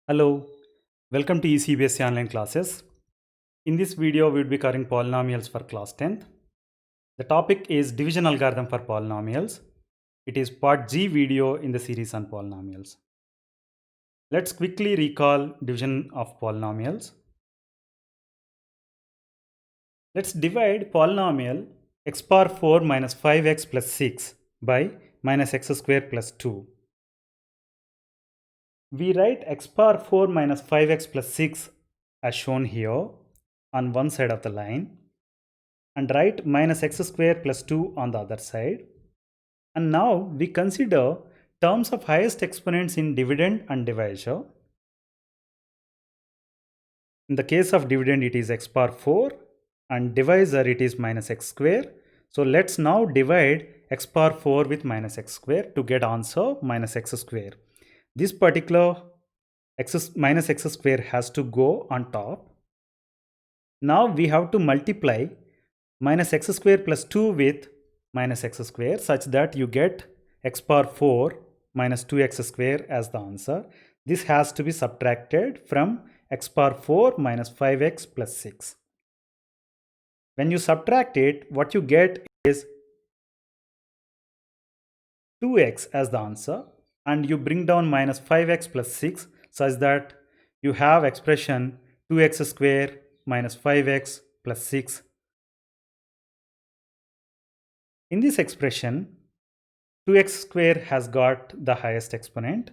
Hello, welcome to ECBSC online classes. In this video, we will be covering polynomials for class 10th. The topic is division algorithm for polynomials. It is part G video in the series on polynomials. Let's quickly recall division of polynomials. Let's divide polynomial x power 4 minus 5x plus 6 by minus x square plus 2. We write x power 4 minus 5x plus 6 as shown here on one side of the line, and write minus x square plus 2 on the other side. And now we consider terms of highest exponents in dividend and divisor. In the case of dividend, it is x power 4, and divisor it is minus x square. So let's now divide x power 4 with minus x square to get answer minus x square. This particular minus x square has to go on top. Now we have to multiply minus x square plus 2 with minus x square such that you get x power 4 minus 2x square as the answer. This has to be subtracted from x power 4 minus 5x plus 6. When you subtract it, what you get is 2x as the answer, and you bring down minus 5x plus 6 such that you have expression 2x square minus 5x plus 6. In this expression, 2x square has got the highest exponent.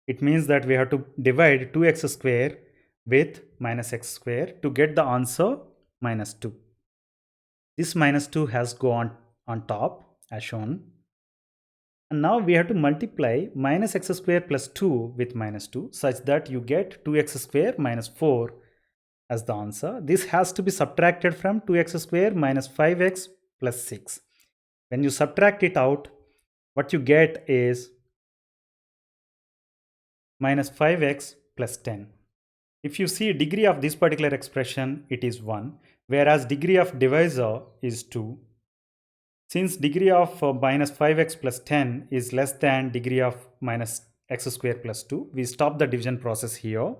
It means that we have to divide 2x square with minus x square to get the answer minus 2. This minus 2 has gone on top as shown. And now we have to multiply minus x square plus 2 with minus 2 such that you get 2x square minus 4 as the answer. This has to be subtracted from 2x square minus 5x plus 6. When you subtract it out, what you get is minus 5x plus 10. If you see degree of this particular expression, it is 1, whereas degree of divisor is 2. Since degree of minus 5x plus 10 is less than degree of minus x square plus 2, we stop the division process here.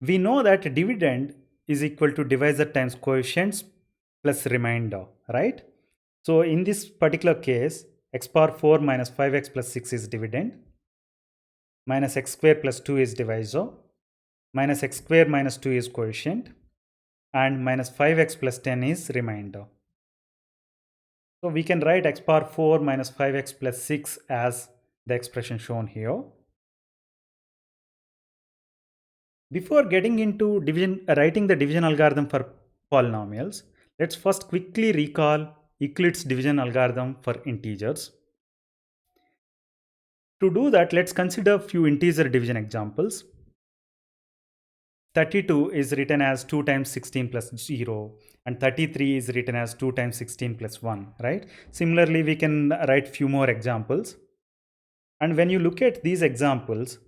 We know that dividend is equal to divisor times coefficients plus remainder, right? So in this particular case, x power 4 minus 5x plus 6 is dividend, minus x square plus 2 is divisor, minus x square minus 2 is coefficient, and minus 5x plus 10 is remainder. So we can write x power 4 minus 5x plus 6 as the expression shown here. Before getting into writing the division algorithm for polynomials, let's first quickly recall Euclid's division algorithm for integers. To do that, let's consider a few integer division examples. 32 is written as 2 times 16 plus 0, and 33 is written as 2 times 16 plus 1, right? Similarly, we can write few more examples. And when you look at these examples,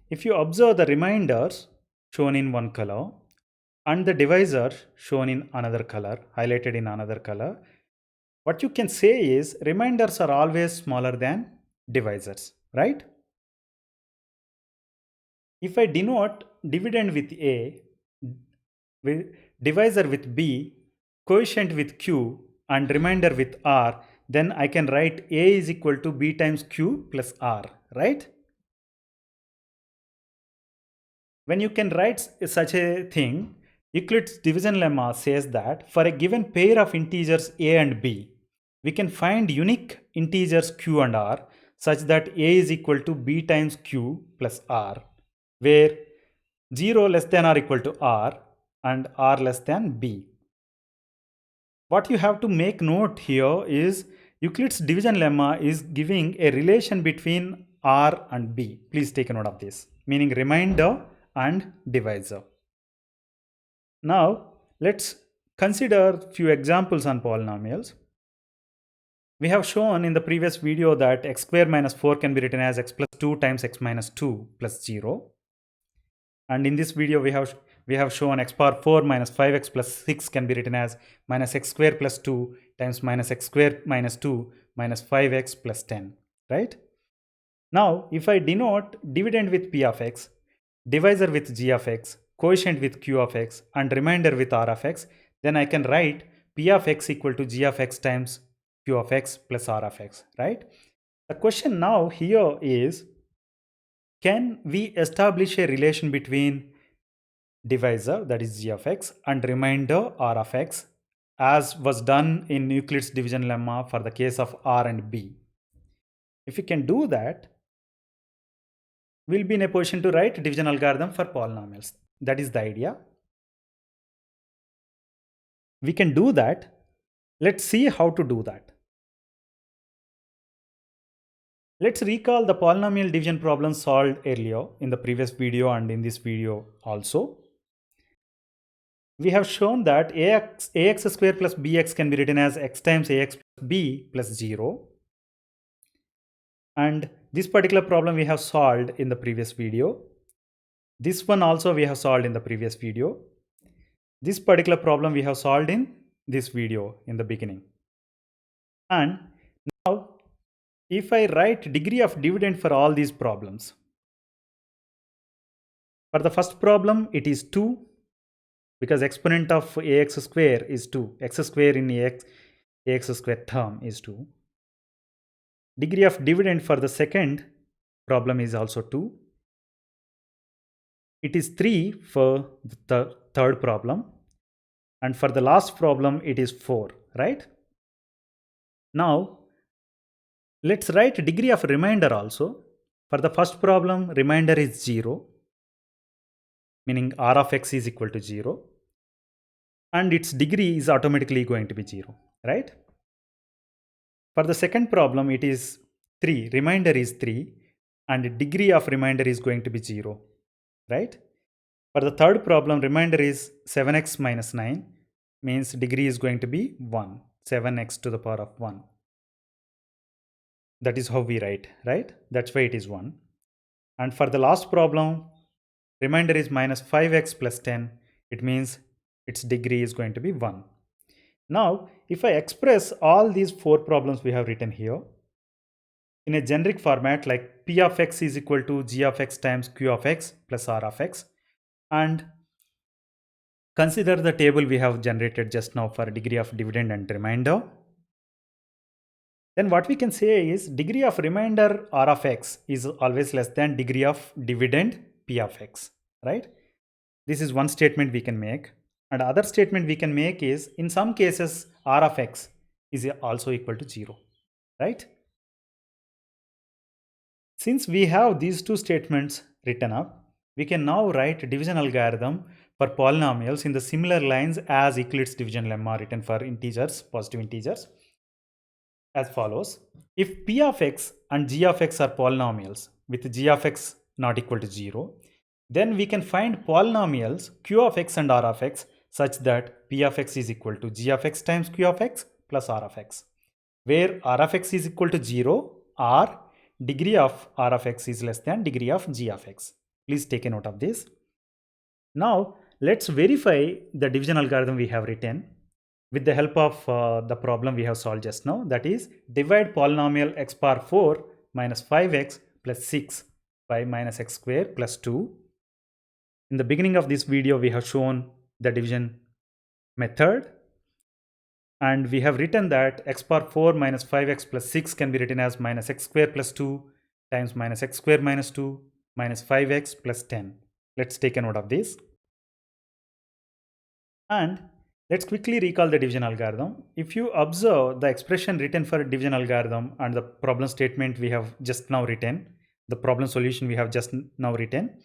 if you observe the remainders shown in one color and the divisor shown in another color, highlighted in another color, what you can say is remainders are always smaller than divisors, right? If I denote dividend with A, divisor with B, coefficient with Q, and remainder with R, then I can write A is equal to B times Q plus R, right? When you can write such a thing, Euclid's division lemma says that for a given pair of integers A and B, we can find unique integers Q and R such that A is equal to B times Q plus R, where 0 less than or equal to R and R less than B. What you have to make note here is Euclid's division lemma is giving a relation between R and B. Please take a note of this, meaning remainder and divisor. Now let's consider few examples on polynomials. We have shown in the previous video that x square minus 4 can be written as x plus 2 times x minus 2 plus 0. And in this video, we have shown x power 4 minus 5x plus 6 can be written as minus x square plus 2 times minus x square minus 2 minus 5x plus 10, right? Now, if I denote dividend with p of x, divisor with g of x, quotient with q of x, and remainder with r of x, then I can write p of x equal to g of x times q of x plus r of x, right? The question now here is, can we establish a relation between divisor, that is g of x, and remainder r of x, as was done in Euclid's division lemma for the case of r and b? If we can do that, we'll be in a position to write division algorithm for polynomials. That is the idea. We can do that. Let's see how to do that. Let's recall the polynomial division problem solved earlier in the previous video and in this video also. We have shown that ax square plus bx can be written as x times ax plus b plus 0. And this particular problem we have solved in the previous video. This one also we have solved in the previous video. This particular problem we have solved in this video in the beginning. And now, if I write degree of dividend for all these problems, for the first problem it is 2, because exponent of ax square is 2. X square in ax square term is 2. Degree of dividend for the second problem is also 2. It is 3 for the third problem. And for the last problem, it is 4, right? Now, let's write degree of remainder also. For the first problem, remainder is 0, meaning r of x is equal to 0. And its degree is automatically going to be 0, right? For the second problem, it is 3, remainder is 3, and degree of remainder is going to be 0, right? For the third problem, remainder is 7x minus 9, means degree is going to be 1, 7x to the power of 1. That is how we write, right? That's why it is 1. And for the last problem, remainder is minus 5x plus 10. It means its degree is going to be 1. Now, if I express all these 4 problems we have written here in a generic format like p of x is equal to g of x times q of x plus r of x, and consider the table we have generated just now for degree of dividend and remainder, then what we can say is degree of remainder r of x is always less than degree of dividend p of x, right? This is one statement we can make. And other statement we can make is, in some cases, r of x is also equal to 0, right? Since we have these two statements written up, we can now write division algorithm for polynomials in the similar lines as Euclid's division lemma written for integers, positive integers, as follows. If p of x and g of x are polynomials with g of x not equal to 0, then we can find polynomials q of x and r of x such that p of x is equal to g of x times q of x plus r of x, where r of x is equal to 0 or degree of r of x is less than degree of g of x. Please take a note of this. Now, let's verify the division algorithm we have written with the help of the problem we have solved just now. That is, divide polynomial x power 4 minus 5x plus 6 by minus x square plus 2. In the beginning of this video, we have shown the division method. And we have written that x power 4 minus 5x plus 6 can be written as minus x square plus 2 times minus x square minus 2 minus 5x plus 10. Let's take a note of this. And let's quickly recall the division algorithm. If you observe the expression written for division algorithm and the problem statement we have just now written, the problem solution we have just now written,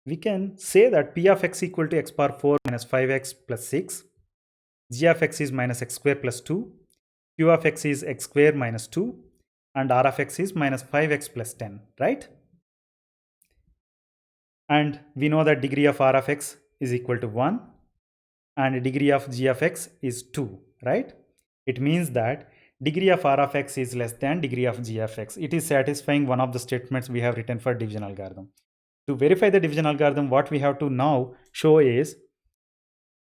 we can say that p of x equal to x power 4 minus 5x plus 6, g of x is minus x square plus 2, q of x is x square minus 2, and r of x is minus 5x plus 10, right? And we know that degree of r of x is equal to 1 and degree of g of x is 2, right? It means that degree of r of x is less than degree of g of x. It is satisfying one of the statements we have written for division algorithm. To verify the division algorithm, what we have to now show is,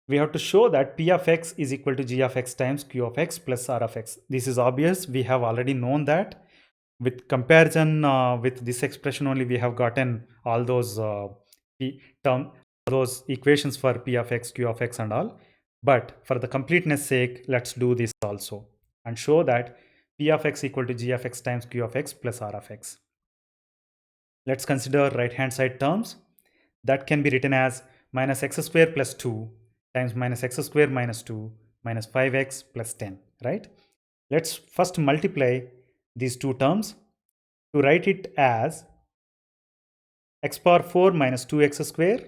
we have to show that p of x is equal to g of x times q of x plus r of x. This is obvious. We have already known that with comparison with this expression only, we have gotten all those those equations for p of x, q of x and all. But for the completeness sake, let's do this also and show that p of x equal to g of x times q of x plus r of x. Let's consider right hand side terms. That can be written as minus x square plus 2 times minus x square minus 2 minus 5x plus 10, right? Let's first multiply these two terms to write it as x power 4 minus 2x square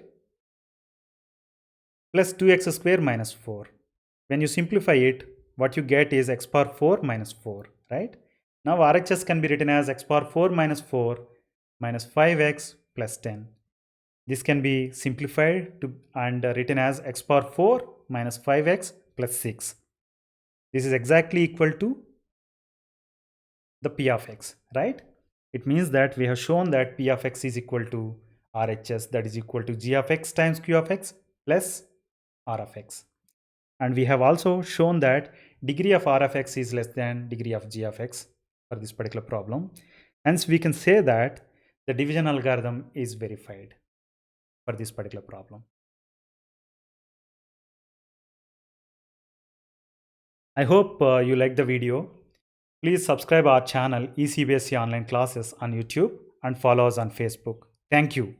plus 2x square minus 4. When you simplify it, what you get is x power 4 minus 4, right? Now RHS can be written as x power 4 minus 4 minus 5x plus 10. This can be simplified to and written as x power 4 minus 5x plus 6. This is exactly equal to the p of x, right? It means that we have shown that p of x is equal to RHS, that is equal to g of x times q of x plus r of x. And we have also shown that degree of r of x is less than degree of g of x for this particular problem. Hence, we can say that the division algorithm is verified for this particular problem. I hope you like the video. Please subscribe our channel ECBSC Online Classes on YouTube and follow us on Facebook. Thank you.